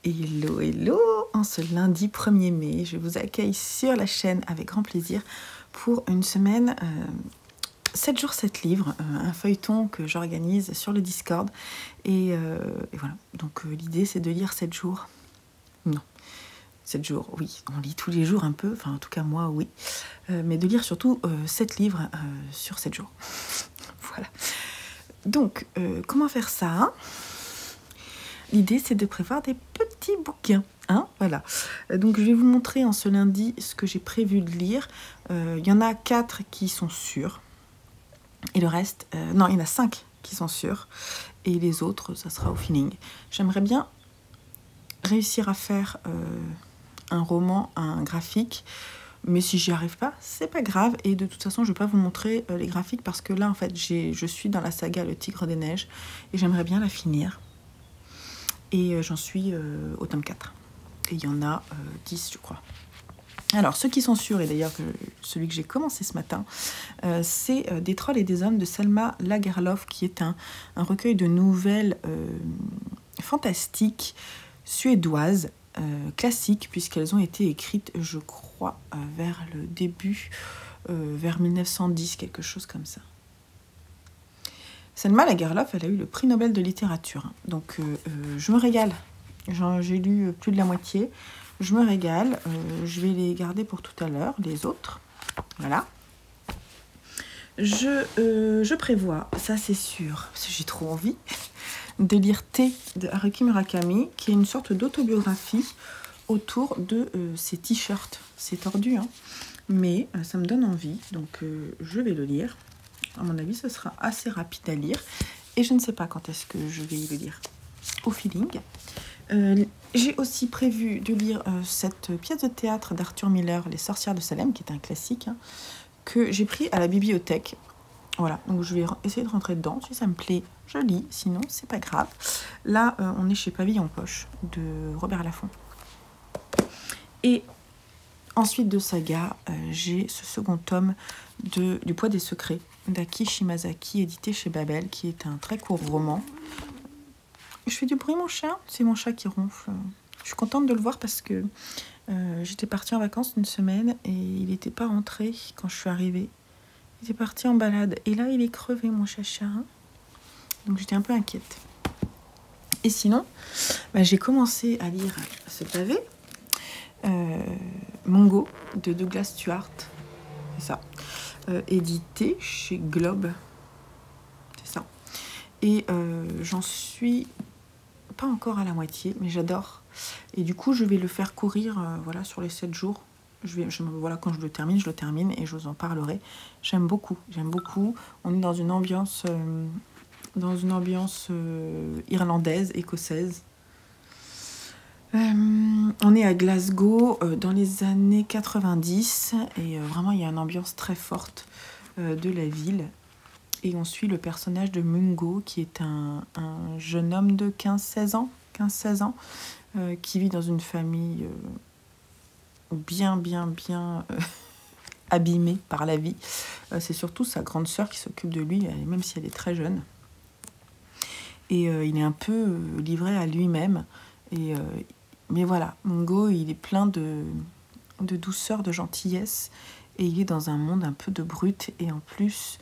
Hello, hello! En ce lundi 1er mai, je vous accueille sur la chaîne avec grand plaisir pour une semaine 7 jours, 7 livres, un feuilleton que j'organise sur le Discord. Et voilà, donc l'idée c'est de lire 7 jours. Non, 7 jours, oui, on lit tous les jours un peu, enfin en tout cas moi, oui. Mais de lire surtout 7 livres sur 7 jours. Voilà. Donc, comment faire ça ? L'idée, c'est de prévoir des petits bouquins. Voilà. Donc, je vais vous montrer en ce lundi ce que j'ai prévu de lire. Il y en a 4 qui sont sûrs. Et le reste... non, il y en a 5 qui sont sûrs. Et les autres, ça sera au feeling. J'aimerais bien réussir à faire un roman, un graphique. Mais si j'y arrive pas, c'est pas grave. Et de toute façon, je vais pas vous montrer les graphiques parce que là, en fait, je suis dans la saga Le Tigre des Neiges. Et j'aimerais bien la finir. Et j'en suis au tome 4. Et il y en a 10, je crois. Alors, ceux qui sont sûrs, et d'ailleurs celui que j'ai commencé ce matin, c'est Des trolls et des hommes de Selma Lagerlöf, qui est un recueil de nouvelles fantastiques suédoises, classiques, puisqu'elles ont été écrites, je crois, vers le début, vers 1910, quelque chose comme ça. Selma Lagerlöf, elle a eu le prix Nobel de littérature. Donc, je me régale. J'ai lu plus de la moitié. Je me régale. Je vais les garder pour tout à l'heure, les autres. Voilà. Je prévois, ça c'est sûr, parce que j'ai trop envie, de lire T de Haruki Murakami, qui est une sorte d'autobiographie autour de ses t-shirts. C'est tordu, hein, mais ça me donne envie, donc je vais le lire. À mon avis, ce sera assez rapide à lire. Et je ne sais pas quand est-ce que je vais le lire. Au feeling. J'ai aussi prévu de lire cette pièce de théâtre d'Arthur Miller, Les Sorcières de Salem, qui est un classique, hein, que j'ai pris à la bibliothèque. Voilà, donc je vais essayer de rentrer dedans. Si ça me plaît, je lis. Sinon, c'est pas grave. Là, on est chez Pavillon Poche, de Robert Laffont. Et ensuite de saga, j'ai ce second tome du Poids des secrets d'Aki Shimazaki, édité chez Babel, qui est un très court roman. Je fais du bruit, mon chat. C'est mon chat qui ronfle. Je suis contente de le voir parce que j'étais partie en vacances une semaine et il n'était pas rentré quand je suis arrivée. Il était parti en balade. Et là, il est crevé, mon chacha. Donc, j'étais un peu inquiète. Et sinon, j'ai commencé à lire ce pavé. Mongo de Douglas Stuart, c'est ça, édité chez Globe, c'est ça, et j'en suis pas encore à la moitié, mais j'adore, et du coup je vais le faire courir voilà, sur les 7 jours, voilà, quand je le termine, et je vous en parlerai. J'aime beaucoup, on est dans une ambiance irlandaise, écossaise. On est à Glasgow dans les années 90 et vraiment il y a une ambiance très forte de la ville. Et on suit le personnage de Mungo qui est un jeune homme de 15-16 ans qui vit dans une famille bien abîmée par la vie. C'est surtout sa grande sœur qui s'occupe de lui, même si elle est très jeune. Et il est un peu livré à lui-même. Mais voilà, Mungo, il est plein de douceur, de gentillesse, et il est dans un monde un peu de brut, et en plus,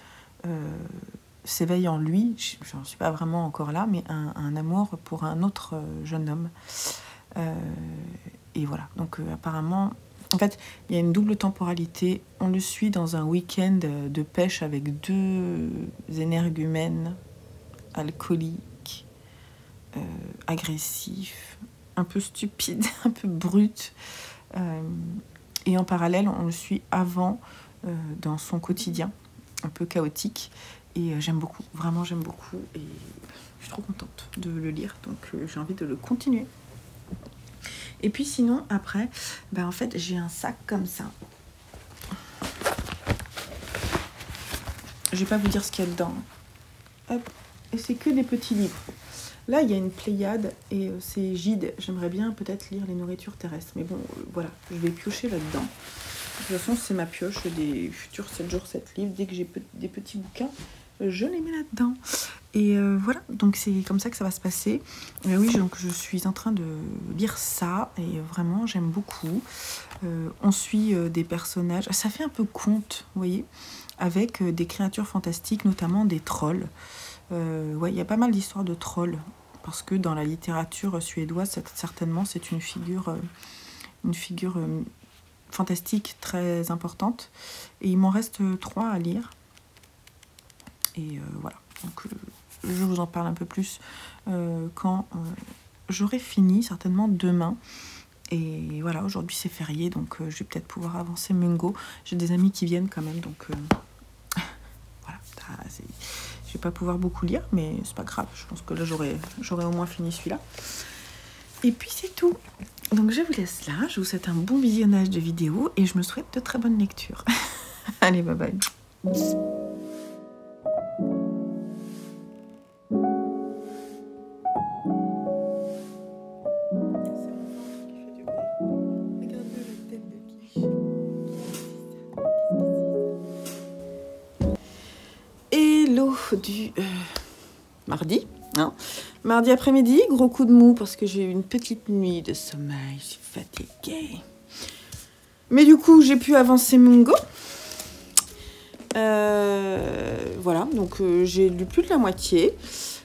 s'éveille en lui, j'en suis pas vraiment encore là, mais un amour pour un autre jeune homme. Et voilà, donc apparemment, en fait, il y a une double temporalité. On le suit dans un week-end de pêche avec 2 énergumènes alcooliques, agressifs, un peu stupide, un peu brute. Et en parallèle, on le suit avant dans son quotidien, un peu chaotique. Et j'aime beaucoup, vraiment j'aime beaucoup. Et je suis trop contente de le lire, donc j'ai envie de le continuer. Et puis sinon, après, en fait, j'ai un sac comme ça. Je vais pas vous dire ce qu'il y a dedans. Hop. Et c'est que des petits livres. Là, il y a une Pléiade et c'est Gide. J'aimerais bien peut-être lire les nourritures terrestres. Mais bon, voilà, je vais piocher là-dedans. De toute façon, c'est ma pioche des futurs 7 jours, 7 livres. Dès que j'ai des petits bouquins, je les mets là-dedans. Et voilà, donc c'est comme ça que ça va se passer. Oui, donc je suis en train de lire ça et vraiment j'aime beaucoup. On suit des personnages, ça fait un peu conte, vous voyez, avec des créatures fantastiques, notamment des trolls. Ouais, il y a pas mal d'histoires de trolls, parce que dans la littérature suédoise, certainement c'est une figure fantastique très importante. Et il m'en reste 3 à lire. Et voilà, donc je vous en parle un peu plus quand j'aurai fini, certainement demain. Et voilà, aujourd'hui c'est férié, donc je vais peut-être pouvoir avancer Mungo. J'ai des amis qui viennent quand même, donc voilà. Je vais pas pouvoir beaucoup lire, mais c'est pas grave. Je pense que là j'aurai au moins fini celui-là. Et puis c'est tout. Donc je vous laisse là, je vous souhaite un bon visionnage de vidéo et je me souhaite de très bonnes lectures. Allez, bye bye. Hello du mardi, hein. Mardi après-midi, gros coup de mou parce que j'ai eu une petite nuit de sommeil, je suis fatiguée. Mais du coup, j'ai pu avancer Mungo. Voilà, donc j'ai lu plus de la moitié.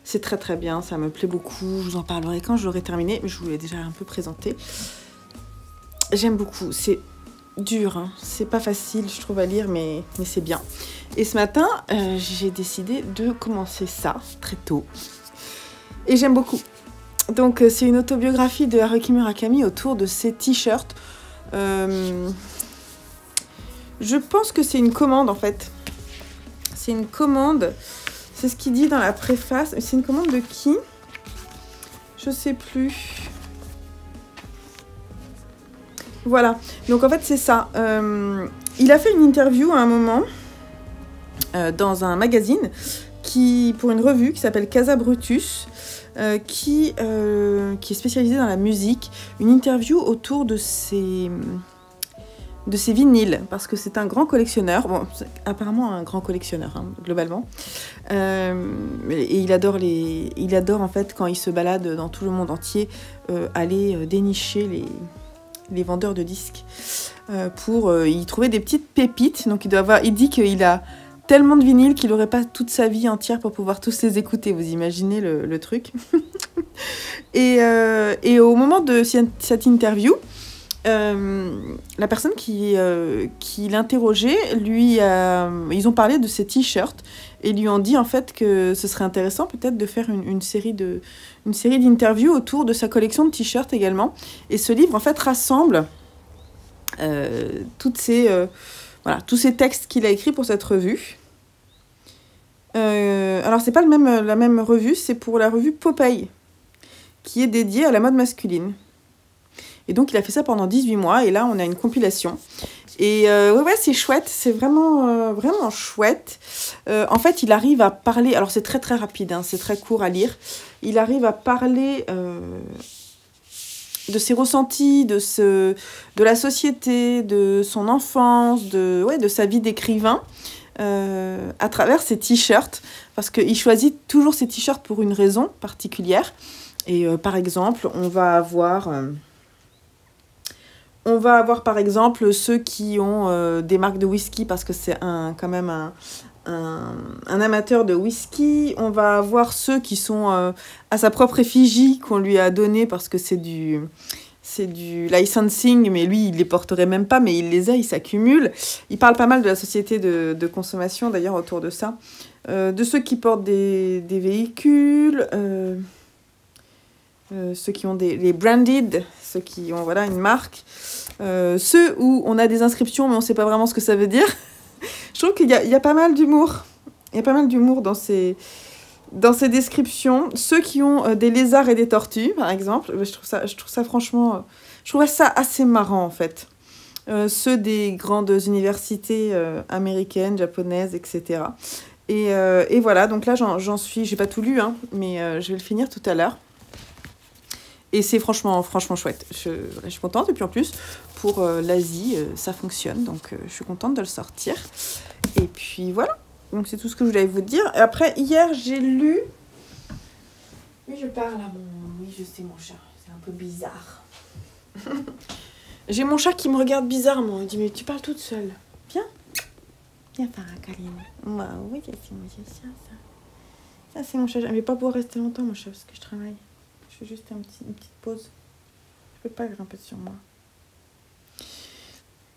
C'est très très bien, ça me plaît beaucoup. Je vous en parlerai quand je l'aurai terminé, mais je vous l'ai déjà un peu présenté. J'aime beaucoup, c'est dur, hein. C'est pas facile, je trouve, à lire, mais c'est bien. Et ce matin, j'ai décidé de commencer ça très tôt. Et j'aime beaucoup. Donc, c'est une autobiographie de Haruki Murakami autour de ses t-shirts. Je pense que c'est une commande, en fait. C'est une commande. C'est ce qu'il dit dans la préface. C'est une commande de qui? Je sais plus. Voilà. Donc, en fait, c'est ça. Il a fait une interview à un moment dans un magazine pour une revue qui s'appelle Casa Brutus, qui est spécialisée dans la musique. Une interview autour de ses vinyles, parce que c'est un grand collectionneur, bon, apparemment un grand collectionneur, hein, globalement. Et il adore en fait, quand il se balade dans tout le monde entier, aller dénicher les vendeurs de disques pour y trouver des petites pépites. Donc il dit qu'il a tellement de vinyles qu'il n'aurait pas toute sa vie entière pour pouvoir tous les écouter. Vous imaginez le truc. et au moment de cette interview, la personne qui l'interrogeait, ils ont parlé de ces t-shirts et lui ont dit en fait que ce serait intéressant peut-être de faire une série d'interviews autour de sa collection de t-shirts également. Et ce livre en fait rassemble tous ces textes qu'il a écrits pour cette revue. Alors c'est pas la même revue, c'est pour la revue Popeye, qui est dédiée à la mode masculine. Et donc il a fait ça pendant 18 mois, et là on a une compilation. Et ouais, c'est chouette, c'est vraiment chouette. En fait, il arrive à parler, alors c'est très très rapide, hein, c'est très court à lire. Il arrive à parler de ses ressentis, de la société, de son enfance, de sa vie d'écrivain, à travers ses t-shirts, parce qu'il choisit toujours ses t-shirts pour une raison particulière. Et par exemple, on va avoir par exemple ceux qui ont des marques de whisky, parce que c'est quand même un amateur de whisky. On va avoir ceux qui sont à sa propre effigie, qu'on lui a donné parce que c'est du licensing, mais lui il les porterait même pas, mais il les a, ils s'accumulent. Il parle pas mal de la société de consommation d'ailleurs autour de ça, de ceux qui portent des véhicules, ceux qui ont les branded, ceux qui ont une marque, ceux où on a des inscriptions mais on sait pas vraiment ce que ça veut dire. Je trouve qu'il y a pas mal d'humour. Il y a pas mal d'humour dans ces descriptions. Ceux qui ont des lézards et des tortues, par exemple, je trouve ça franchement... je trouve ça assez marrant, en fait. Ceux des grandes universités américaines, japonaises, etc. Et voilà, donc là, j'en suis... J'ai pas tout lu, hein, mais je vais le finir tout à l'heure. Et c'est franchement chouette. Je suis contente. Et puis en plus, pour l'Asie, ça fonctionne. Donc je suis contente de le sortir. Et puis voilà. Donc c'est tout ce que je voulais vous dire. Et après, hier, j'ai lu... Oui, je parle à mon... Oui, je sais, mon chat. C'est un peu bizarre. J'ai mon chat qui me regarde bizarrement. Il dit, mais tu parles toute seule. Viens. Viens faire un câlin. Oui, c'est mon chat, ça. Ça, c'est mon chat. Je ne vais pas pouvoir rester longtemps, mon chat, parce que je travaille. Je fais juste une petite pause. Je peux pas grimper sur moi.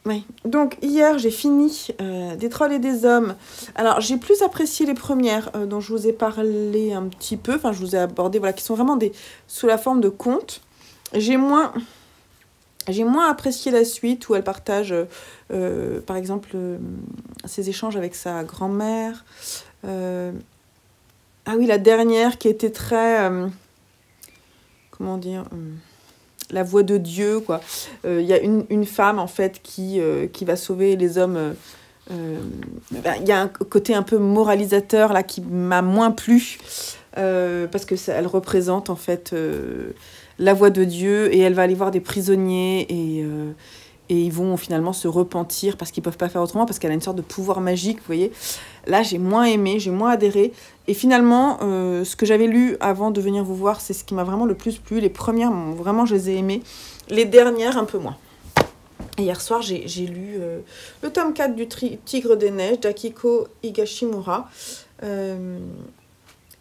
Oui, donc hier j'ai fini Des trolls et des hommes. Alors j'ai plus apprécié les premières dont je vous ai parlé un petit peu, enfin je vous ai abordé, voilà, qui sont vraiment sous la forme de contes. J'ai moins apprécié la suite où elle partage par exemple ses échanges avec sa grand-mère. Ah oui, la dernière qui était très... comment dire la voix de Dieu, quoi. Y a une femme, en fait, qui va sauver les hommes. Y a un côté un peu moralisateur, là, qui m'a moins plu, parce que elle représente, en fait, la voix de Dieu, et elle va aller voir des prisonniers, et ils vont finalement se repentir, parce qu'ils peuvent pas faire autrement, parce qu'elle a une sorte de pouvoir magique, vous voyez. Là, j'ai moins aimé, j'ai moins adhéré. Et finalement, ce que j'avais lu avant de venir vous voir, c'est ce qui m'a vraiment le plus plu. Les premières, vraiment, je les ai aimées. Les dernières, un peu moins. Et hier soir, j'ai lu le tome 4 du Tigre des Neiges d'Akiko Higashimura.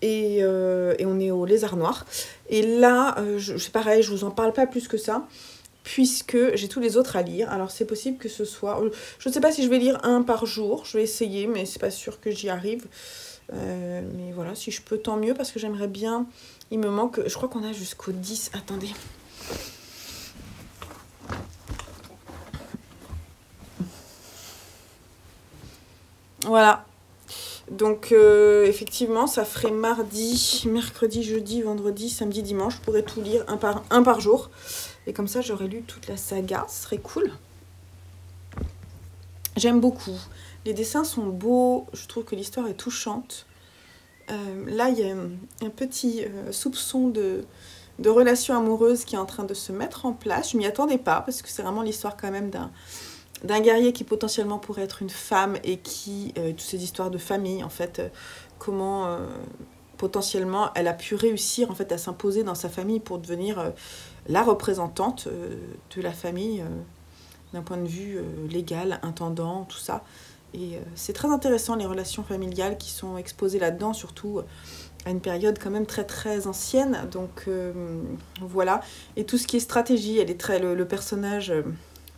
Et on est au Lézard Noir. Et là, c'est pareil, je vous en parle pas plus que ça, puisque j'ai tous les autres à lire. Alors c'est possible que ce soit... Je ne sais pas si je vais lire un par jour, je vais essayer, mais c'est pas sûr que j'y arrive. Mais voilà, si je peux, tant mieux, parce que j'aimerais bien... Il me manque... Je crois qu'on a jusqu'au 10. Attendez. Voilà. Donc, effectivement, ça ferait mardi, mercredi, jeudi, vendredi, samedi, dimanche. Je pourrais tout lire un par jour. Et comme ça, j'aurais lu toute la saga. Ce serait cool. J'aime beaucoup. Les dessins sont beaux. Je trouve que l'histoire est touchante. Là, il y a un petit soupçon de relation amoureuse qui est en train de se mettre en place. Je m'y attendais pas, parce que c'est vraiment l'histoire quand même d'un guerrier qui potentiellement pourrait être une femme, et qui, toutes ces histoires de famille, en fait, comment potentiellement elle a pu réussir en fait à s'imposer dans sa famille pour devenir la représentante de la famille d'un point de vue légal, intendant, tout ça. Et c'est très intéressant, les relations familiales qui sont exposées là-dedans, surtout à une période quand même très très ancienne. Donc voilà. Et tout ce qui est stratégie, elle est très... Le personnage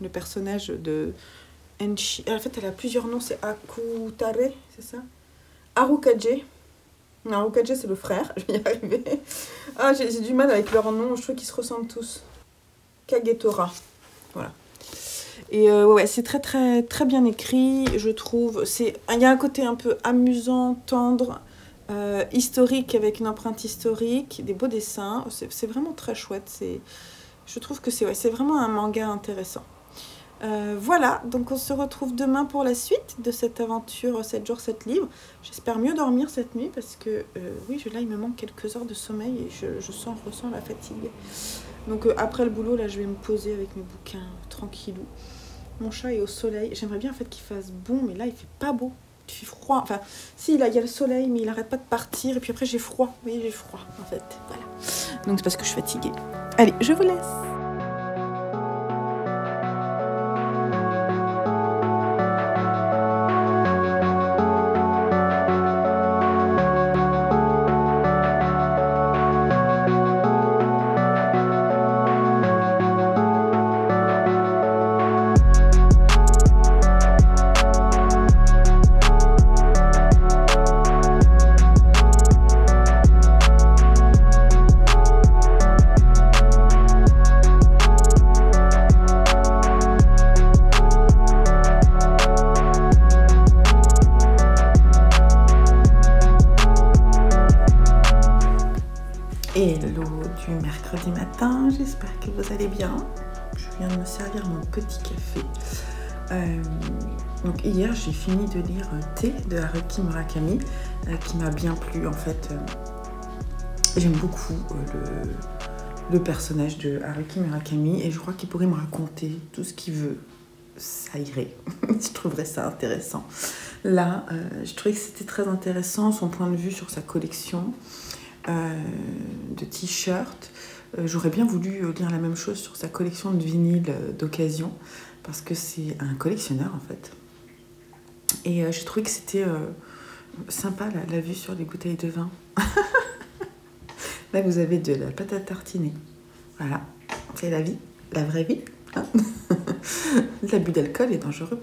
de Enchi... En fait, elle a plusieurs noms, c'est Akutare, c'est ça? Harukaje. Non, Harukaje, c'est le frère, je vais y arriver. Ah, j'ai du mal avec leurs noms, je trouve qu'ils se ressemblent tous. Kagetora, voilà. Et ouais, c'est très très très bien écrit, je trouve. Il y a un côté un peu amusant, tendre, historique, avec une empreinte historique, des beaux dessins. C'est vraiment très chouette. Je trouve que c'est vraiment un manga intéressant. Voilà, donc on se retrouve demain pour la suite de cette aventure 7 jours 7 livres. J'espère mieux dormir cette nuit, parce que oui, là il me manque quelques heures de sommeil, et je ressens la fatigue. Donc après le boulot, là je vais me poser avec mes bouquins tranquillou. Mon chat est au soleil. J'aimerais bien en fait qu'il fasse bon, mais là il fait pas beau. Il fait froid. Enfin, si, là il y a le soleil, mais il arrête pas de partir. Et puis après j'ai froid. Vous voyez, j'ai froid en fait. Voilà. Donc c'est parce que je suis fatiguée. Allez, je vous laisse. Hello du mercredi matin, j'espère que vous allez bien. Je viens de me servir mon petit café. Donc hier j'ai fini de lire T de Haruki Murakami, qui m'a bien plu en fait. J'aime beaucoup le personnage de Haruki Murakami, et je crois qu'il pourrait me raconter tout ce qu'il veut. ça irait. Je trouverais ça intéressant. Là, je trouvais que c'était très intéressant, son point de vue sur sa collection de t-shirts. J'aurais bien voulu lire la même chose sur sa collection de vinyles d'occasion, parce que c'est un collectionneur en fait. Et j'ai trouvé que c'était sympa la vue sur les bouteilles de vin. Là, vous avez de la pâte à tartiner. Voilà, c'est la vie, la vraie vie. Hein. L'abus d'alcool est dangereux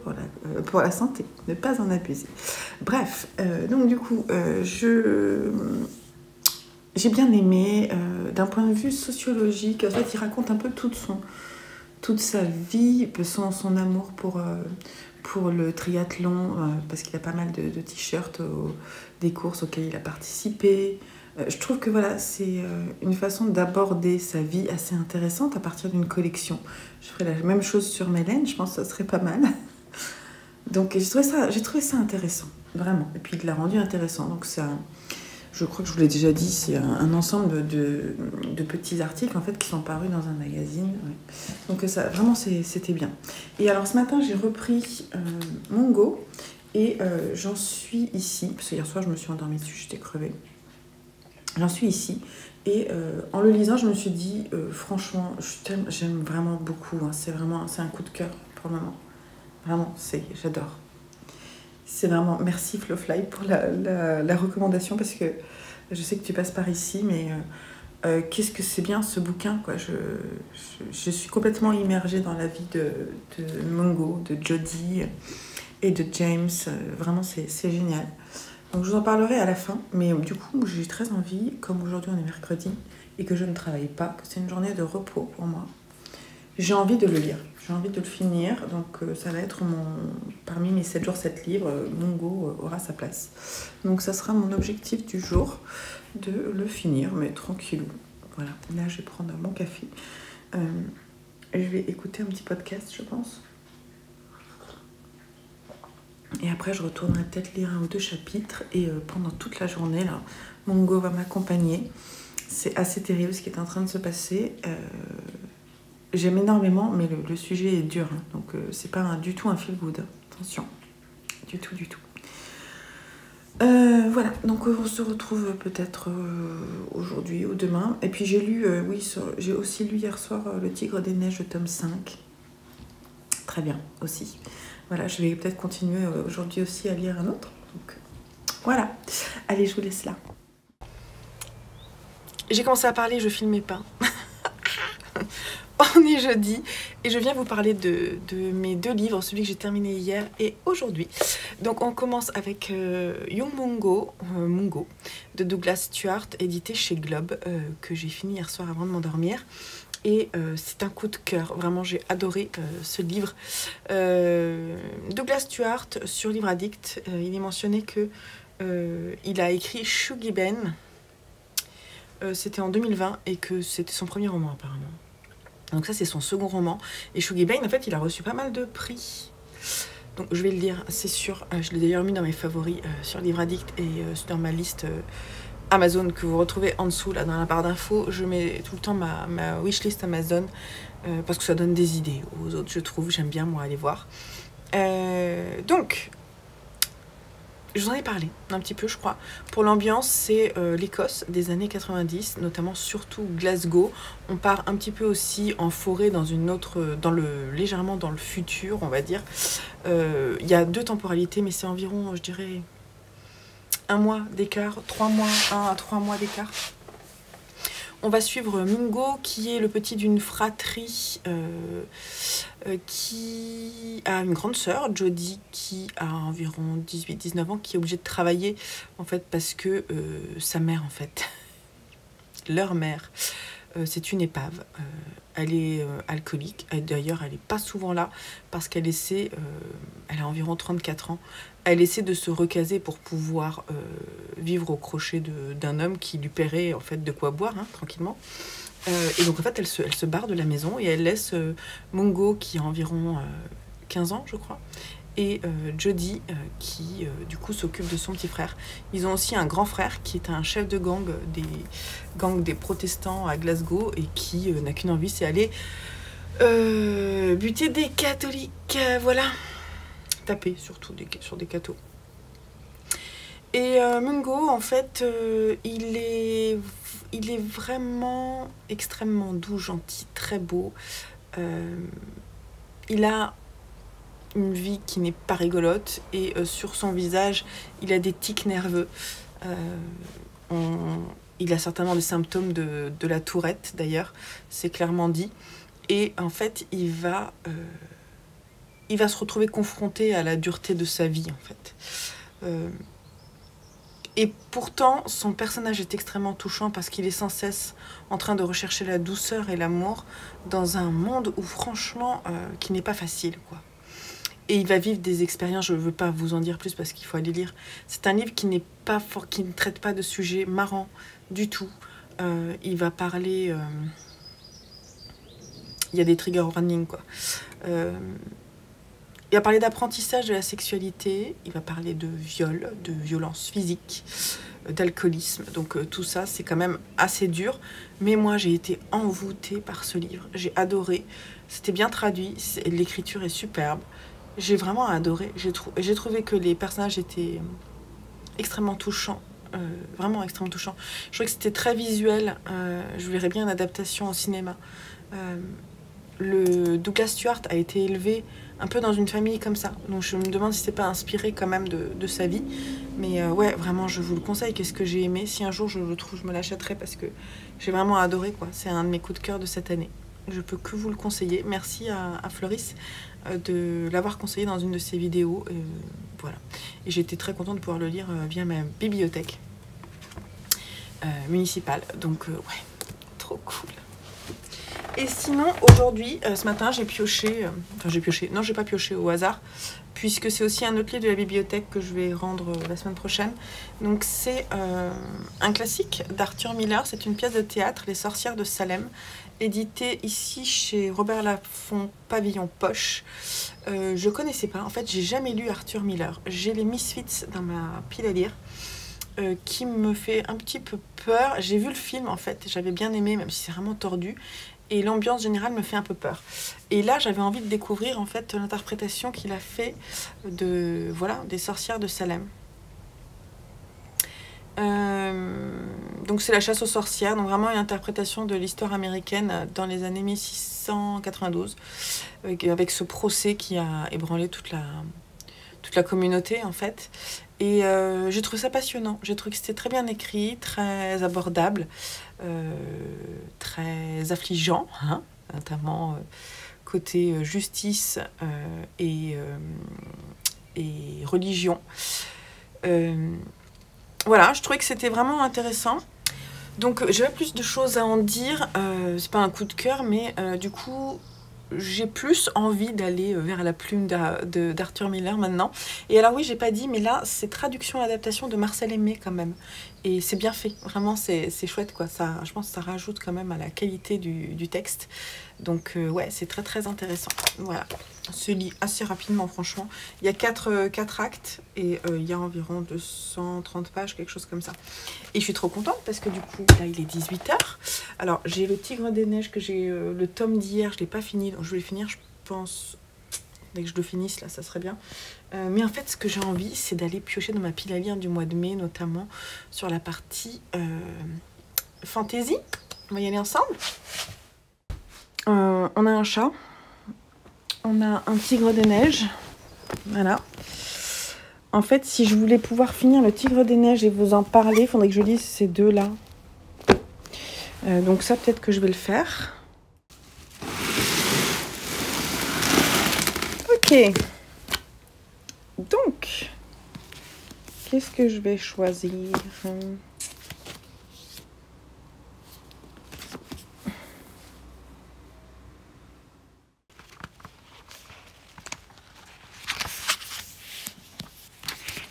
pour la santé. Ne pas en abuser. Bref, donc du coup, j'ai bien aimé. D'un point de vue sociologique, en fait, il raconte un peu toute sa vie, son amour pour le triathlon, parce qu'il a pas mal de t-shirts des courses auxquelles il a participé. Je trouve que voilà, c'est une façon d'aborder sa vie assez intéressante à partir d'une collection. Je ferai la même chose sur Mélène, je pense que ça serait pas mal. Donc j'ai trouvé ça intéressant, vraiment. Et puis il l'a rendu intéressant. Donc je crois que je vous l'ai déjà dit, c'est un ensemble de petits articles en fait qui sont parus dans un magazine. Ouais. Donc ça, vraiment, c'était bien. Et alors ce matin, j'ai repris Mongo et j'en suis ici, parce que hier soir, je me suis endormie dessus, j'étais crevée. J'en suis ici et en le lisant, je me suis dit, franchement, j'aime vraiment beaucoup. Hein, c'est un coup de cœur pour le moment. Vraiment, j'adore. C'est vraiment merci Flowfly pour la recommandation, parce que je sais que tu passes par ici, mais qu'est-ce que c'est bien ce bouquin, quoi. Je suis complètement immergée dans la vie de Mongo, de Jodie et de James. Vraiment, c'est génial. Donc je vous en parlerai à la fin, mais du coup j'ai très envie, comme aujourd'hui on est mercredi et que je ne travaille pas, que c'est une journée de repos pour moi, j'ai envie de le lire, j'ai envie de le finir, donc ça va être parmi mes 7 jours 7 livres, Mongo aura sa place. Donc ça sera mon objectif du jour, de le finir, mais tranquillou. Voilà, là je vais prendre mon café, je vais écouter un petit podcast je pense. Et après, je retournerai peut-être lire 1 ou 2 chapitres. Et pendant toute la journée, là, Mongo va m'accompagner. C'est assez terrible ce qui est en train de se passer. J'aime énormément, mais le sujet est dur. Hein, donc, c'est pas du tout un feel good. Hein, attention. Du tout, du tout. Voilà. Donc, on se retrouve peut-être aujourd'hui ou demain. Et puis, j'ai aussi lu hier soir Le Tigre des Neiges, le tome 5. Très bien, aussi. Voilà, je vais peut-être continuer aujourd'hui aussi à lire un autre. Donc, voilà. Allez, je vous laisse là. J'ai commencé à parler, je filmais pas. On est jeudi et je viens vous parler de mes 2 livres, celui que j'ai terminé hier et aujourd'hui. Donc on commence avec Young Mongo, Mongo de Douglas Stuart, édité chez Globe, que j'ai fini hier soir avant de m'endormir. Et c'est un coup de cœur, vraiment j'ai adoré ce livre. Douglas Stuart, sur Livre Addict, il est mentionné que il a écrit Shuggie Ben, c'était en 2020 et que c'était son premier roman apparemment. Donc ça c'est son second roman. Et Shuggie Ben en fait il a reçu pas mal de prix. Donc je vais le lire, c'est sûr, je l'ai d'ailleurs mis dans mes favoris sur Livre Addict et dans ma liste Amazon que vous retrouvez en dessous là dans la barre d'infos. Je mets tout le temps ma wishlist Amazon parce que ça donne des idées aux autres, je trouve. J'aime bien moi aller voir. Donc je vous en ai parlé un petit peu je crois. Pour l'ambiance, c'est l'Écosse des années 90, notamment surtout Glasgow. On part un petit peu aussi en forêt dans une autre, légèrement dans le futur on va dire. Il y a 2 temporalités mais c'est environ je dirais 1 mois d'écart, 3 mois, 1 à 3 mois d'écart. On va suivre Mungo, qui est le petit d'une fratrie qui a une grande sœur, Jodie, qui a environ 18-19 ans, qui est obligée de travailler, en fait, parce que sa mère, en fait, leur mère, c'est une épave. Elle est alcoolique. D'ailleurs, elle n'est pas souvent là, parce qu'elle essaie, elle a environ 34 ans, elle essaie de se recaser pour pouvoir vivre au crochet d'un homme qui lui paierait en fait de quoi boire, hein, tranquillement. Et donc en fait elle se barre de la maison et elle laisse Mungo qui a environ 15 ans je crois, et Jodie qui du coup s'occupe de son petit frère. Ils ont aussi un grand frère qui est un chef de gang des protestants à Glasgow et qui n'a qu'une envie, c'est aller Buter des catholiques, voilà. Taper surtout sur des cathos. Et Mungo, en fait, il est vraiment extrêmement doux, gentil, très beau. Il a une vie qui n'est pas rigolote et sur son visage, il a des tics nerveux. Il a certainement des symptômes de la tourette, d'ailleurs, c'est clairement dit. Et en fait, il va se retrouver confronté à la dureté de sa vie, en fait. Et pourtant, son personnage est extrêmement touchant parce qu'il est sans cesse en train de rechercher la douceur et l'amour dans un monde où, franchement, qui n'est pas facile, quoi. Et il va vivre des expériences, je ne veux pas vous en dire plus parce qu'il faut aller lire. C'est un livre qui ne traite pas de sujets marrants du tout. Il va parler... il y a des trigger warnings, quoi. Il va parler d'apprentissage de la sexualité, il va parler de viol, de violence physique, d'alcoolisme. Donc tout ça, c'est quand même assez dur. Mais moi, j'ai été envoûtée par ce livre. J'ai adoré. C'était bien traduit. L'écriture est superbe. J'ai vraiment adoré. J'ai trouvé que les personnages étaient extrêmement touchants. Vraiment extrêmement touchants. Je trouvais que c'était très visuel. Je verrais bien une adaptation au cinéma. Le Douglas Stewart a été élevé un peu dans une famille comme ça. Donc je me demande si c'est pas inspiré quand même de sa vie. Mais ouais, vraiment, je vous le conseille. Qu'est-ce que j'ai aimé. Si un jour je le trouve, je me l'achèterai parce que j'ai vraiment adoré, quoi. C'est un de mes coups de cœur de cette année. Je peux que vous le conseiller. Merci à Floris de l'avoir conseillé dans une de ses vidéos. Voilà. Et j'étais très contente de pouvoir le lire via ma bibliothèque municipale. Donc ouais, trop cool. Et sinon, aujourd'hui, ce matin, j'ai pioché... Non, j'ai pas pioché au hasard, puisque c'est aussi un autre livre de la bibliothèque que je vais rendre la semaine prochaine. Donc, c'est un classique d'Arthur Miller. C'est une pièce de théâtre, Les Sorcières de Salem, éditée ici chez Robert Laffont, Pavillon Poche. Je connaissais pas. En fait, j'ai jamais lu Arthur Miller. J'ai les Misfits dans ma pile à lire. Qui me fait un petit peu peur. J'ai vu le film, en fait. J'avais bien aimé, même si c'est vraiment tordu. Et l'ambiance générale me fait un peu peur. Et là, j'avais envie de découvrir en fait l'interprétation qu'il a fait des sorcières de Salem. Donc c'est la chasse aux sorcières, donc vraiment une interprétation de l'histoire américaine dans les années 1692, avec ce procès qui a ébranlé toute la communauté en fait. Et j'ai trouvé ça passionnant. J'ai trouvé que c'était très bien écrit, très abordable, très affligeant, hein, notamment côté justice et religion. Voilà, je trouvais que c'était vraiment intéressant. Donc j'avais plus de choses à en dire. C'est pas un coup de cœur, mais du coup... j'ai plus envie d'aller vers la plume d'Arthur Miller maintenant. Et alors oui, j'ai pas dit, mais là, c'est traduction et adaptation de Marcel Aimé quand même. Et c'est bien fait, vraiment, c'est chouette, quoi. Ça, je pense que ça rajoute quand même à la qualité du texte. Donc ouais, c'est très très intéressant. Voilà, se lit assez rapidement, franchement. Il y a 4 actes et il y a environ 230 pages, quelque chose comme ça. Et je suis trop contente parce que du coup, là, il est 18h. Alors, j'ai le Tigre des Neiges que j'ai le tome d'hier, je ne l'ai pas fini, donc je vais le finir, je pense, dès que je le finisse, là, ça serait bien. Mais en fait, ce que j'ai envie, c'est d'aller piocher dans ma pile à lire du mois de mai, notamment sur la partie fantasy. On va y aller ensemble. On a un chat, on a un Tigre des Neiges, voilà. En fait, si je voulais pouvoir finir le Tigre des Neiges et vous en parler, il faudrait que je lise ces deux-là. Donc ça, peut-être que je vais le faire. Ok. Donc, qu'est-ce que je vais choisir ?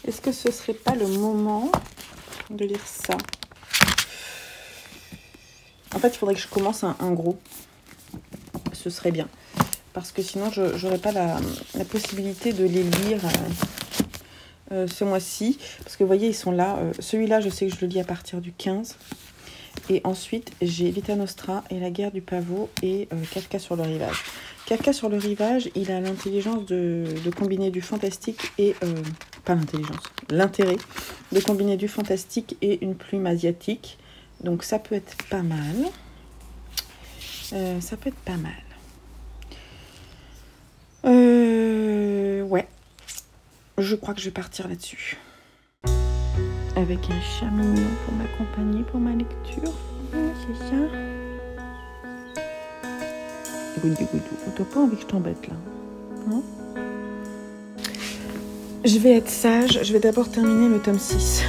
Est-ce que ce serait pas le moment de lire ça ? En fait, il faudrait que je commence un gros. Ce serait bien. Parce que sinon, je n'aurais pas la possibilité de les lire ce mois-ci. Parce que vous voyez, ils sont là. Celui-là, je sais que je le lis à partir du 15. Et ensuite, j'ai Vita Nostra et La guerre du pavot et Kafka sur le rivage. Kafka sur le rivage, il a l'intelligence de combiner du fantastique et... pas l'intelligence, l'intérêt de combiner du fantastique et une plume asiatique. Donc ça peut être pas mal. Ça peut être pas mal. Ouais. Je crois que je vais partir là-dessus. Avec un chat mignon pour m'accompagner pour ma lecture. C'est ça. Goudou, goudou. T'as pas envie que je t'embête là, hein? Je vais être sage. Je vais d'abord terminer le tome 6.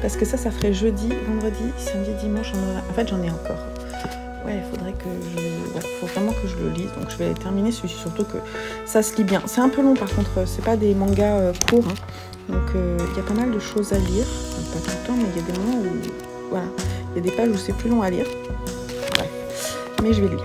Parce que ça ferait jeudi, vendredi, samedi, dimanche. En fait, j'en ai encore. Ouais, il faudrait que je... Ouais, faut vraiment que je le lise. Donc, je vais terminer celui-ci. Surtout que ça se lit bien. C'est un peu long, par contre. C'est pas des mangas courts. Hein. Donc, il y a pas mal de choses à lire. Donc, pas tout le temps, mais il y a des moments où... Voilà. Il y a des pages où c'est plus long à lire. Bref. Mais je vais lire.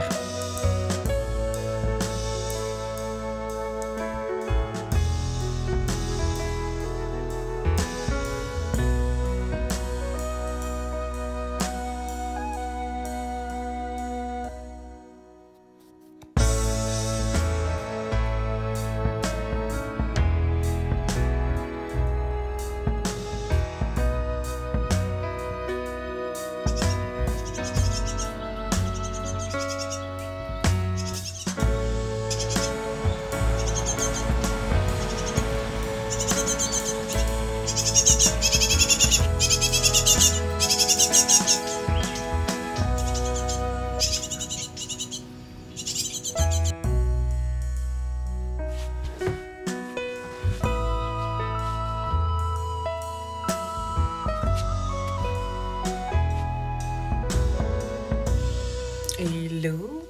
Hello.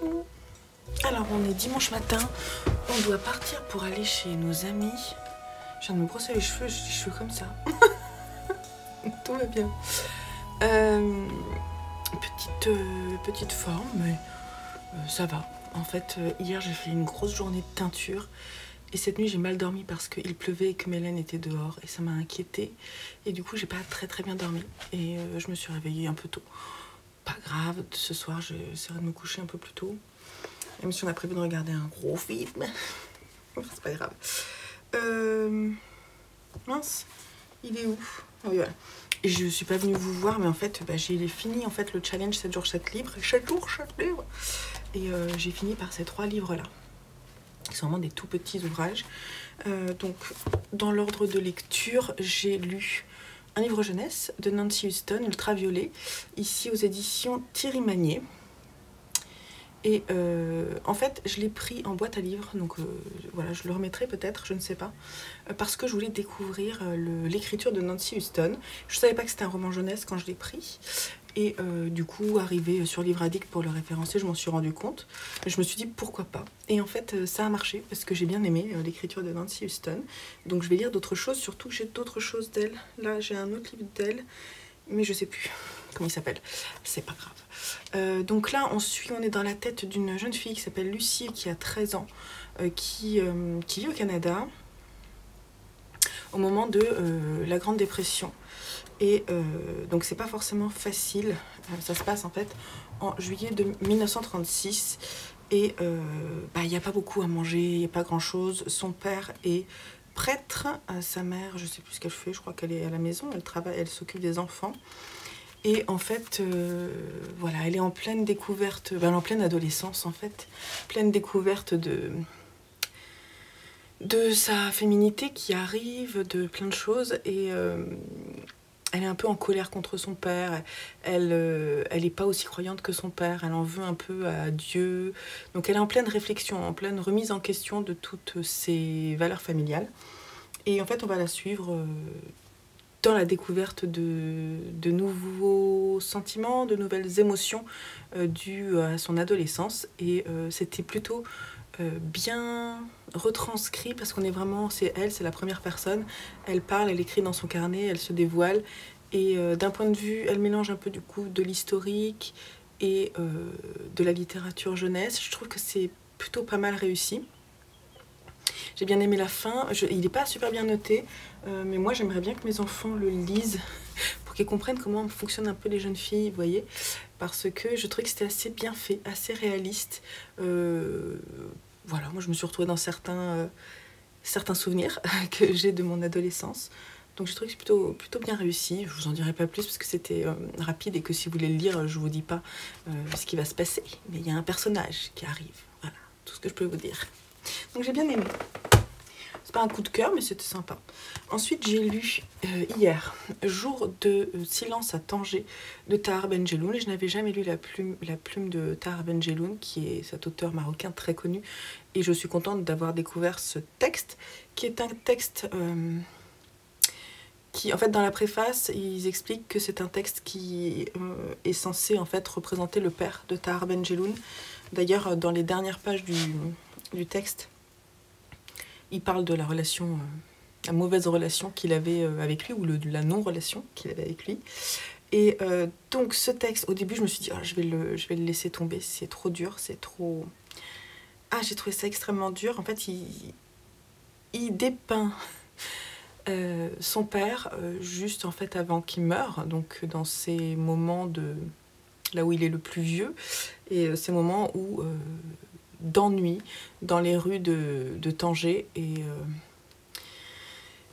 Alors on est dimanche matin, on doit partir pour aller chez nos amis. Je viens de me brosser les cheveux, j'ai les cheveux comme ça. Tout va bien. Petite forme, mais ça va. En fait, hier j'ai fait une grosse journée de teinture. Et cette nuit j'ai mal dormi parce qu'il pleuvait et que Mélène était dehors. Et ça m'a inquiétée. Et du coup j'ai pas très bien dormi. Et je me suis réveillée un peu tôt. Pas grave, ce soir j'essaierai de me coucher un peu plus tôt. Même si on a prévu de regarder un gros film. C'est pas grave. Mince, il est où? Ah oui, voilà. Et je suis pas venue vous voir, mais en fait, j'ai fini en fait, le challenge 7 jours 7 livres. 7 jours 7 livres. Et j'ai fini par ces 3 livres-là. Qui sont vraiment des tout petits ouvrages. Donc, dans l'ordre de lecture, j'ai lu un livre jeunesse de Nancy Huston, Ultraviolet, ici aux éditions Thierry Magnier. Et en fait, je l'ai pris en boîte à livres, donc voilà, je le remettrai peut-être, je ne sais pas, parce que je voulais découvrir l'écriture de Nancy Huston. Je ne savais pas que c'était un roman jeunesse quand je l'ai pris. Et du coup, arrivé sur Livre Addict pour le référencer, je m'en suis rendu compte. Je me suis dit pourquoi pas. Et en fait, ça a marché parce que j'ai bien aimé l'écriture de Nancy Huston. Donc je vais lire d'autres choses, surtout que j'ai d'autres choses d'elle. Là, j'ai un autre livre d'elle, mais je sais plus comment il s'appelle. C'est pas grave. Donc là, on est dans la tête d'une jeune fille qui s'appelle Lucie, qui a 13 ans, qui vit au Canada au moment de la Grande Dépression. Et donc c'est pas forcément facile, ça se passe en fait en juillet de 1936 et il n'y a pas beaucoup à manger, il n'y a pas grand chose. Son père est prêtre, sa mère je sais plus ce qu'elle fait, je crois qu'elle est à la maison, elle travaille, elle s'occupe des enfants. Et en fait, voilà, elle est en pleine découverte, elle est en pleine adolescence en fait, pleine découverte de sa féminité qui arrive, de plein de choses et elle est un peu en colère contre son père, elle est pas aussi croyante que son père, elle en veut un peu à Dieu. Donc elle est en pleine réflexion, en pleine remise en question de toutes ses valeurs familiales. Et en fait, on va la suivre dans la découverte de nouveaux sentiments, de nouvelles émotions dues à son adolescence. Et c'était plutôt bien retranscrit parce qu'on est vraiment, c'est la première personne, elle parle, elle écrit dans son carnet, elle se dévoile et d'un point de vue, elle mélange un peu du coup de l'historique et de la littérature jeunesse. Je trouve que c'est plutôt pas mal réussi. J'ai bien aimé la fin, il n'est pas super bien noté, mais moi j'aimerais bien que mes enfants le lisent pour qu'elles comprennent comment fonctionnent un peu les jeunes filles, vous voyez, parce que je trouvais que c'était assez bien fait, assez réaliste. Voilà, moi je me suis retrouvée dans certains souvenirs que j'ai de mon adolescence. Donc je trouve que c'est plutôt bien réussi. Je vous en dirai pas plus parce que c'était rapide et que si vous voulez le lire, je vous dis pas ce qui va se passer. Mais il y a un personnage qui arrive. Voilà, tout ce que je peux vous dire. Donc j'ai bien aimé. C'est pas un coup de cœur, mais c'était sympa. Ensuite, j'ai lu hier Jour de silence à Tanger de Tahar Ben Jelloun. Et je n'avais jamais lu la plume de Tahar Ben Jelloun, qui est cet auteur marocain très connu. Et je suis contente d'avoir découvert ce texte, qui est un texte qui, en fait, dans la préface, ils expliquent que c'est un texte qui est censé en fait représenter le père de Tahar Ben Jelloun. D'ailleurs, dans les dernières pages du texte, il parle de la relation, la mauvaise relation qu'il avait avec lui, ou la non-relation qu'il avait avec lui. Et donc ce texte, au début je me suis dit, je vais le laisser tomber, c'est trop dur, c'est trop... Ah, j'ai trouvé ça extrêmement dur. En fait, il dépeint son père juste en fait avant qu'il meure, donc dans ces moments là où il est le plus vieux, et ces moments où... d'ennui dans les rues de Tanger, et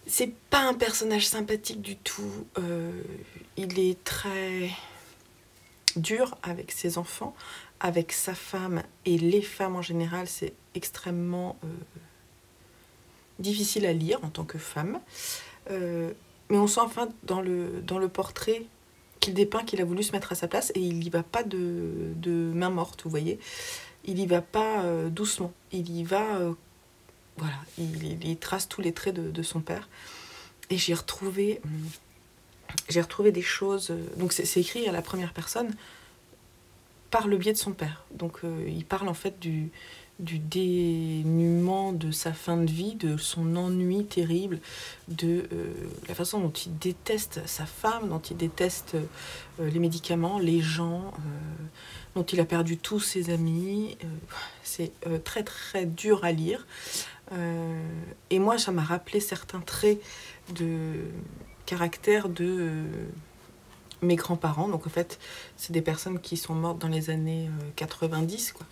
c'est pas un personnage sympathique du tout. Il est très dur avec ses enfants, avec sa femme, et les femmes en général, c'est extrêmement difficile à lire en tant que femme. Mais on sent enfin dans le portrait qu'il dépeint qu'il a voulu se mettre à sa place, et il n'y va pas de main morte, vous voyez. Il y va pas doucement, il y va, voilà, il trace tous les traits de son père. Et j'ai retrouvé des choses, donc c'est écrit à la première personne par le biais de son père. Donc il parle en fait du dénuement de sa fin de vie, de son ennui terrible, de la façon dont il déteste sa femme, dont il déteste les médicaments, les gens, dont il a perdu tous ses amis. C'est très très dur à lire. Et moi, ça m'a rappelé certains traits de caractère de mes grands-parents. Donc en fait, c'est des personnes qui sont mortes dans les années 90, quoi.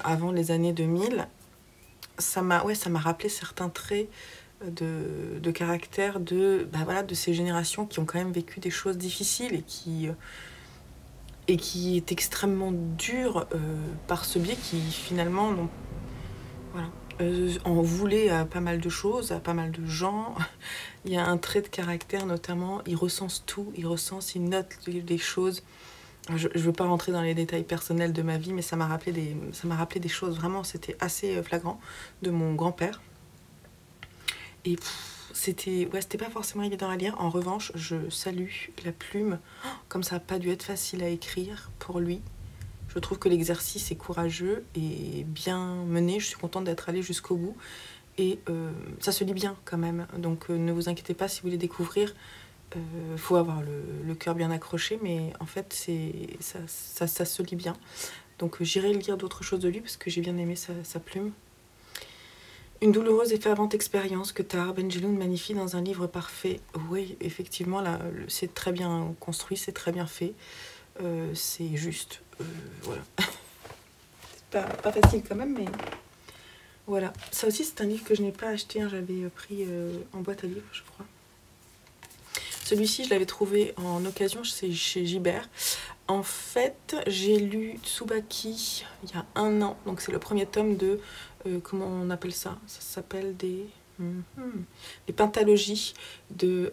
Avant les années 2000. Ça m'a rappelé certains traits de caractère de ces générations qui ont quand même vécu des choses difficiles et qui est extrêmement dur par ce biais, qui finalement en voulait à pas mal de choses, à pas mal de gens. Il y a un trait de caractère notamment, il recense tout, il note les choses. Je ne veux pas rentrer dans les détails personnels de ma vie, mais ça m'a rappelé des choses, vraiment, c'était assez flagrant, de mon grand-père. Et c'était pas forcément évident à lire. En revanche, je salue la plume, comme ça n'a pas dû être facile à écrire pour lui. Je trouve que l'exercice est courageux et bien mené. Je suis contente d'être allée jusqu'au bout. Et ça se lit bien quand même. Donc ne vous inquiétez pas si vous voulez découvrir. Faut avoir le cœur bien accroché, mais en fait ça se lit bien. Donc j'irai lire d'autres choses de lui parce que j'ai bien aimé sa plume. Une douloureuse et fervente expérience que Tahar Ben Jelloun magnifie dans un livre parfait. Oui, effectivement, là, c'est très bien construit, c'est très bien fait. C'est juste, voilà. C'est pas facile quand même, mais voilà. Ça aussi, c'est un livre que je n'ai pas acheté, hein. J'avais pris en boîte à livres, je crois. Celui-ci, je l'avais trouvé en occasion chez Gibert. En fait, j'ai lu Tsubaki il y a 1 an. Donc c'est le premier tome de... comment on appelle ça? Ça s'appelle des pentalogies de...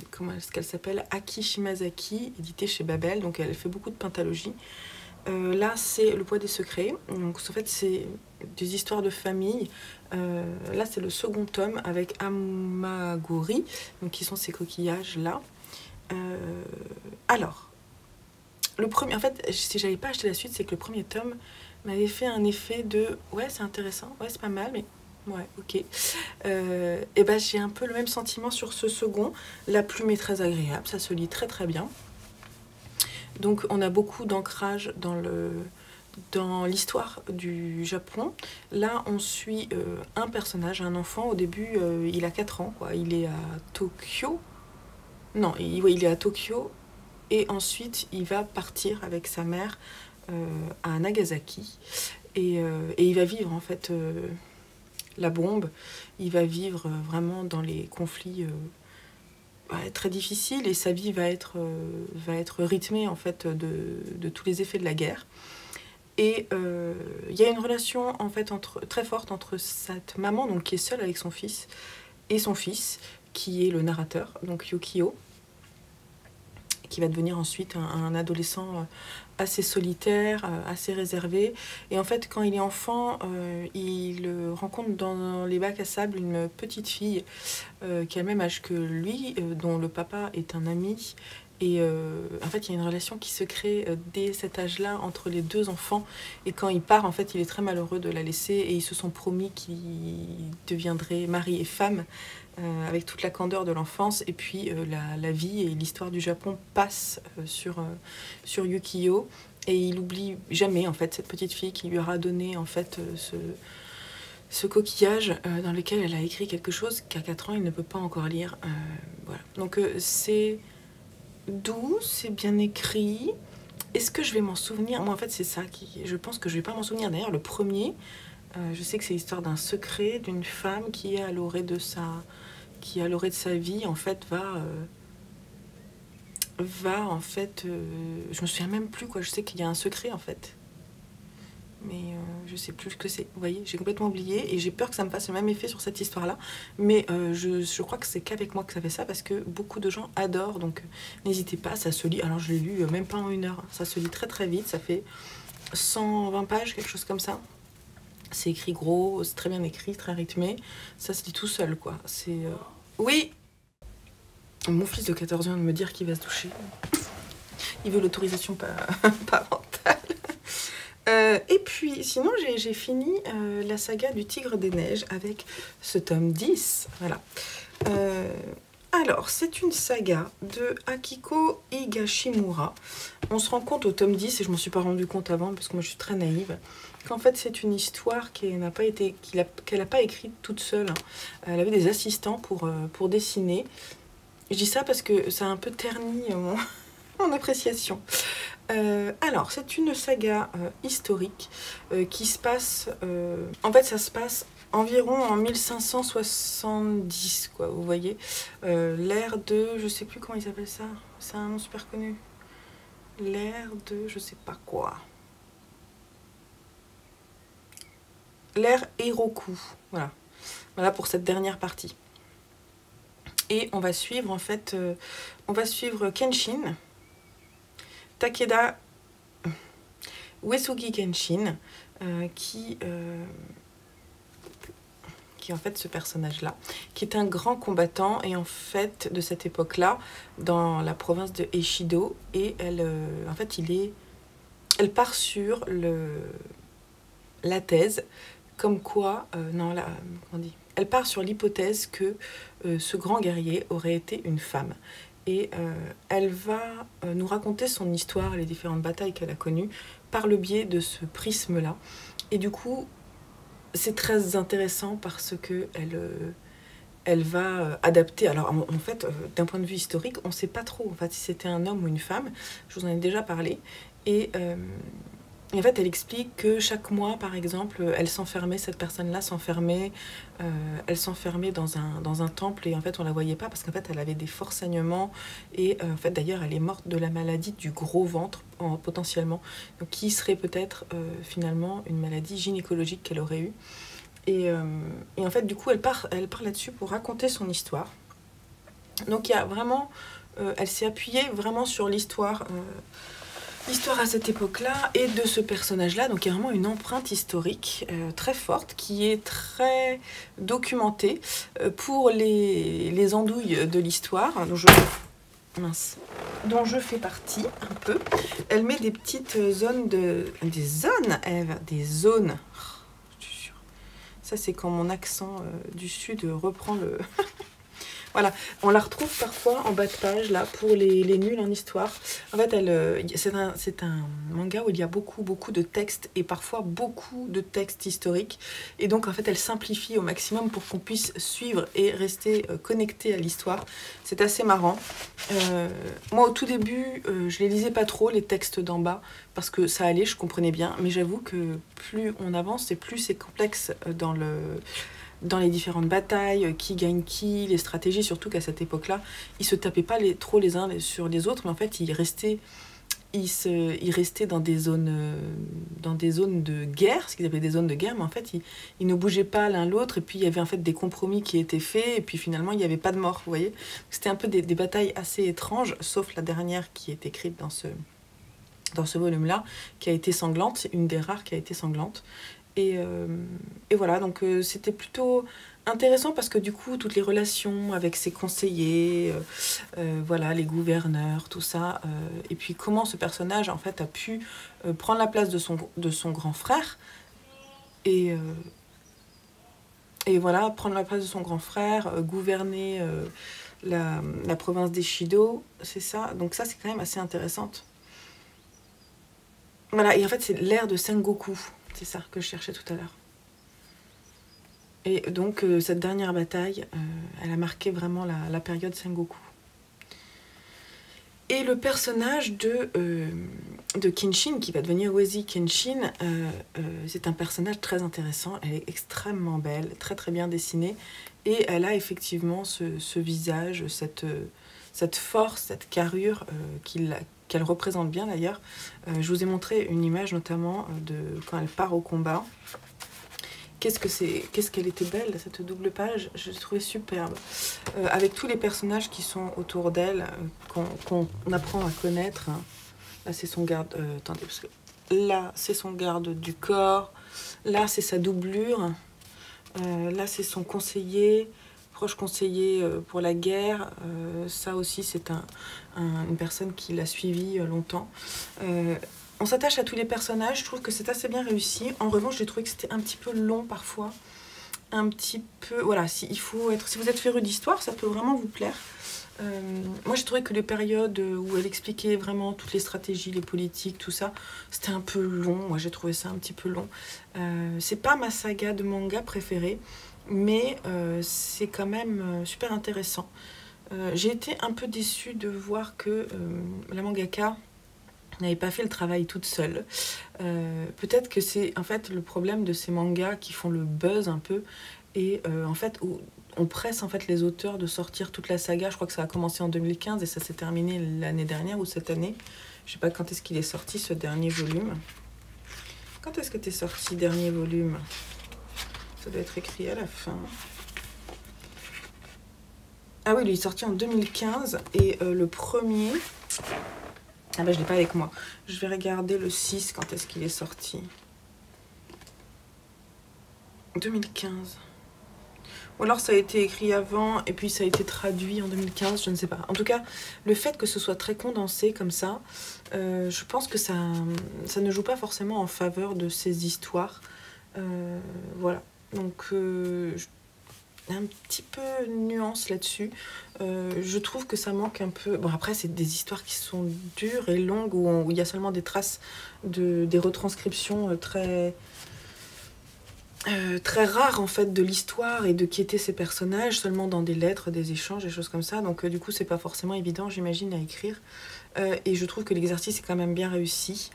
comment est-ce qu'elle s'appelle? Aki Shimazaki, édité chez Babel. Donc elle fait beaucoup de pentalogies. Là, c'est Le poids des secrets. Donc en fait, c'est des histoires de famille. Là, c'est le second tome avec Amagori, donc qui sont ces coquillages-là. Alors, le premier, en fait, si j'avais pas acheté la suite, c'est que le premier tome m'avait fait un effet de ouais, c'est intéressant, ouais, c'est pas mal, mais ouais, ok. Et ben, j'ai un peu le même sentiment sur ce second. La plume est très agréable, ça se lit très très bien. Donc, on a beaucoup d'ancrage dans l'histoire du Japon. Là, on suit un personnage, un enfant. Au début, il a 4 ans, quoi. Il est à Tokyo. Non, ouais, il est à Tokyo. Et ensuite, il va partir avec sa mère à Nagasaki. Et il va vivre, en fait, la bombe. Il va vivre vraiment dans les conflits très difficiles. Et sa vie va être rythmée, en fait, de tous les effets de la guerre. Et il y a une relation, en fait, très forte entre cette maman, donc, qui est seule avec son fils, et son fils, qui est le narrateur, donc Yukio, qui va devenir ensuite un adolescent assez solitaire, assez réservé. Et en fait, quand il est enfant, il rencontre dans les bacs à sable une petite fille qui a le même âge que lui, dont le papa est un ami. Et en fait, il y a une relation qui se crée dès cet âge-là entre les deux enfants. Et quand il part, en fait, il est très malheureux de la laisser. Et ils se sont promis qu'ils deviendraient mari et femme avec toute la candeur de l'enfance. Et puis, la vie et l'histoire du Japon passent sur Yukio. Et il n'oublie jamais, en fait, cette petite fille qui lui aura donné, en fait, ce coquillage dans lequel elle a écrit quelque chose qu'à 4 ans, il ne peut pas encore lire. Voilà. Donc, c'est doux, c'est bien écrit. Est-ce que je vais m'en souvenir? Moi, en fait, c'est ça qui... Je pense que je vais pas m'en souvenir. D'ailleurs, le premier, je sais que c'est l'histoire d'un secret, d'une femme qui est à l'orée de sa vie, en fait, en fait... je me souviens même plus, quoi. Je sais qu'il y a un secret, en fait. Mais je sais plus ce que c'est. Vous voyez, j'ai complètement oublié et j'ai peur que ça me fasse le même effet sur cette histoire-là. Mais je crois que c'est qu'avec moi que ça fait ça parce que beaucoup de gens adorent. Donc n'hésitez pas, ça se lit. Alors je l'ai lu même pas en 1 heure. Ça se lit très très vite. Ça fait 120 pages, quelque chose comme ça. C'est écrit gros, c'est très bien écrit, très rythmé. Ça se lit tout seul, quoi. C'est... Oui! Mon fils de 14 ans vient de me dire qu'il va se doucher. Il veut l'autorisation parentale. Et puis, sinon, j'ai fini la saga du Tigre des Neiges avec ce tome 10. Voilà. Alors, c'est une saga de Akiko Higashimura. On se rend compte au tome 10, et je m'en suis pas rendu compte avant, parce que moi je suis très naïve, qu'en fait c'est une histoire qu'elle n'a pas écrite toute seule. Elle avait des assistants pour dessiner. Je dis ça parce que ça a un peu terni mon appréciation. Alors, c'est une saga historique qui se passe... en fait, ça se passe environ en 1570, quoi, vous voyez. L'ère de... Je sais plus comment ils appellent ça. C'est un nom super connu. L'ère de... Je sais pas quoi. L'ère Eiroku. Voilà. Voilà pour cette dernière partie. Et on va suivre, en fait... on va suivre Kenshin... Takeda Uesugi Kenshin, qui en fait ce personnage-là, qui est un grand combattant et en fait de cette époque-là, dans la province de Echido, et en fait elle part sur la thèse, comme quoi, comment on dit, elle part sur l'hypothèse que ce grand guerrier aurait été une femme. Et elle va nous raconter son histoire, les différentes batailles qu'elle a connues, par le biais de ce prisme-là. Et du coup, c'est très intéressant parce que elle va adapter... Alors, en fait, d'un point de vue historique, on ne sait pas trop en fait, si c'était un homme ou une femme. Je vous en ai déjà parlé. Et en fait, elle explique que chaque mois, par exemple, elle s'enfermait, cette personne-là s'enfermait, elle s'enfermait dans un temple et en fait, on la voyait pas parce qu'en fait, elle avait des forts saignements et en fait, d'ailleurs, elle est morte de la maladie du gros ventre, potentiellement, donc, qui serait peut-être finalement une maladie gynécologique qu'elle aurait eue. Et en fait, du coup, elle part là-dessus pour raconter son histoire. Donc, il y a vraiment... elle s'est appuyée vraiment sur l'histoire à cette époque-là et de ce personnage-là. Donc il y a vraiment une empreinte historique très forte qui est très documentée pour les andouilles de l'histoire dont je fais partie un peu. Elle met des petites zones des zones, Ève, des zones. Oh, ça c'est quand mon accent du sud reprend Voilà, on la retrouve parfois en bas de page, là, pour les nuls en histoire. En fait, c'est un manga où il y a beaucoup de textes et parfois beaucoup de textes historiques. Et donc, en fait, elle simplifie au maximum pour qu'on puisse suivre et rester connecté à l'histoire. C'est assez marrant. Moi, au tout début, je les lisais pas trop, les textes d'en bas, parce que ça allait, je comprenais bien. Mais j'avoue que plus on avance et plus c'est complexe dans les différentes batailles, qui gagne qui, les stratégies, surtout qu'à cette époque-là, ils se tapaient pas trop les uns sur les autres, mais en fait, ils restaient dans des zones de guerre, ce qu'ils appelaient des zones de guerre, mais en fait, ils ne bougeaient pas l'un l'autre, et puis il y avait en fait des compromis qui étaient faits, et puis finalement, il n'y avait pas de mort, vous voyez. C'était un peu des batailles assez étranges, sauf la dernière qui est écrite dans ce volume-là, qui a été sanglante, une des rares qui a été sanglante. Et voilà, donc c'était plutôt intéressant parce que du coup, toutes les relations avec ses conseillers, voilà, les gouverneurs, tout ça, et puis comment ce personnage en fait a pu prendre la place de son grand frère, et voilà, prendre la place de son grand frère, gouverner la province d'Echido, c'est ça, donc ça c'est quand même assez intéressante. Voilà, et en fait c'est l'ère de Sengoku. C'est ça que je cherchais tout à l'heure. Et donc, cette dernière bataille, elle a marqué vraiment la période Sengoku. Et le personnage de Kenshin, qui va devenir Wezi Kenshin, c'est un personnage très intéressant. Elle est extrêmement belle, très très bien dessinée. Et elle a effectivement ce visage, cette force, cette carrure qu'elle représente bien d'ailleurs. Je vous ai montré une image notamment de quand elle part au combat. Qu'est-ce qu'elle était belle, cette double page, je l'ai trouvée superbe. Avec tous les personnages qui sont autour d'elle, qu'on apprend à connaître. Là, c'est son garde... attendez, parce que là, c'est son garde du corps. Là, c'est sa doublure. Là, c'est son conseiller, proche conseiller pour la guerre. Ça aussi, c'est une personne qui l'a suivi longtemps. On s'attache à tous les personnages, je trouve que c'est assez bien réussi. En revanche, j'ai trouvé que c'était un petit peu long parfois. Un petit peu... Voilà, si vous êtes féru d'histoire, ça peut vraiment vous plaire. Moi, j'ai trouvé que les périodes où elle expliquait vraiment toutes les stratégies, les politiques, tout ça, c'était un peu long. Moi, j'ai trouvé ça un petit peu long. C'est pas ma saga de manga préférée, mais c'est quand même super intéressant. J'ai été un peu déçue de voir que la mangaka n'avait pas fait le travail toute seule. Peut-être que c'est en fait le problème de ces mangas qui font le buzz un peu, et en fait on presse en fait les auteurs de sortir toute la saga. Je crois que ça a commencé en 2015 et ça s'est terminé l'année dernière ou cette année. Je sais pas quand est-ce qu'il est sorti ce dernier volume. Quand est-ce que t'es sorti dernier volume? Ça doit être écrit à la fin. Ah oui, il est sorti en 2015 et le premier... Ah ben je l'ai pas avec moi. Je vais regarder le 6, quand est-ce qu'il est sorti. 2015. Ou alors ça a été écrit avant et puis ça a été traduit en 2015, je ne sais pas. En tout cas, le fait que ce soit très condensé comme ça, je pense que ça ne joue pas forcément en faveur de ces histoires. Voilà. Donc un petit peu de nuance là-dessus. Je trouve que ça manque un peu... Bon, après, c'est des histoires qui sont dures et longues, où il y a seulement des traces, des retranscriptions très rares, en fait, de l'histoire et de qui étaient ces personnages, seulement dans des lettres, des échanges, des choses comme ça. Donc, du coup, c'est pas forcément évident, j'imagine, à écrire. Et je trouve que l'exercice est quand même bien réussi.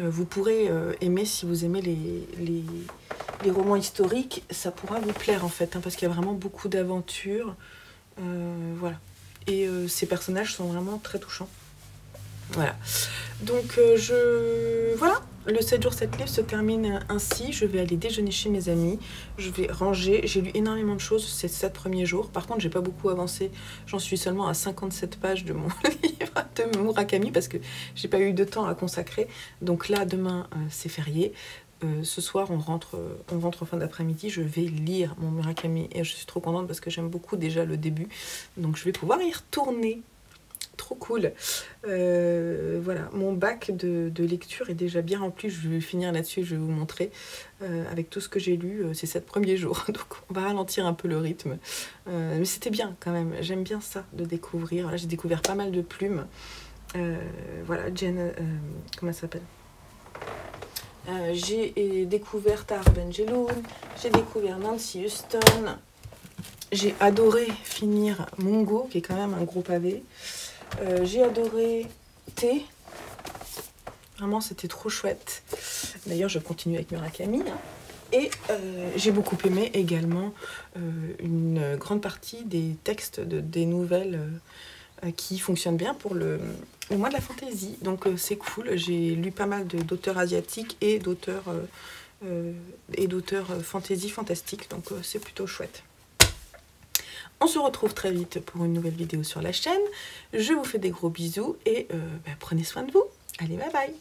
Vous pourrez aimer, si vous aimez les romans historiques, ça pourra vous plaire en fait, hein, parce qu'il y a vraiment beaucoup d'aventures. Voilà. Et ces personnages sont vraiment très touchants. Voilà. Donc voilà, le 7 jours 7 livres se termine ainsi. Je vais aller déjeuner chez mes amis. Je vais ranger. J'ai lu énormément de choses ces 7 premiers jours. Par contre, j'ai pas beaucoup avancé. J'en suis seulement à 57 pages de mon livre de Murakami parce que j'ai pas eu de temps à consacrer. Donc là, demain, c'est férié. Ce soir, on rentre en fin d'après-midi. Je vais lire mon Murakami et je suis trop contente parce que j'aime beaucoup déjà le début. Donc je vais pouvoir y retourner trop cool. Voilà, mon bac de lecture est déjà bien rempli. Je vais finir là-dessus, je vais vous montrer avec tout ce que j'ai lu ces 7 premiers jours. Donc on va ralentir un peu le rythme. Mais c'était bien quand même, j'aime bien ça de découvrir. Voilà, j'ai découvert pas mal de plumes. Voilà, Jen, comment ça s'appelle, j'ai découvert Tara Benjeloun, j'ai découvert Nancy Huston. J'ai adoré finir Mungo, qui est quand même un gros pavé. J'ai adoré T. Vraiment, c'était trop chouette. D'ailleurs, je continue avec Murakami. Hein. Et j'ai beaucoup aimé également une grande partie des textes des nouvelles qui fonctionnent bien pour le mois de la fantaisie. Donc c'est cool. J'ai lu pas mal d'auteurs asiatiques et d'auteurs fantaisie fantastiques. Donc c'est plutôt chouette. On se retrouve très vite pour une nouvelle vidéo sur la chaîne. Je vous fais des gros bisous et prenez soin de vous. Allez, bye bye.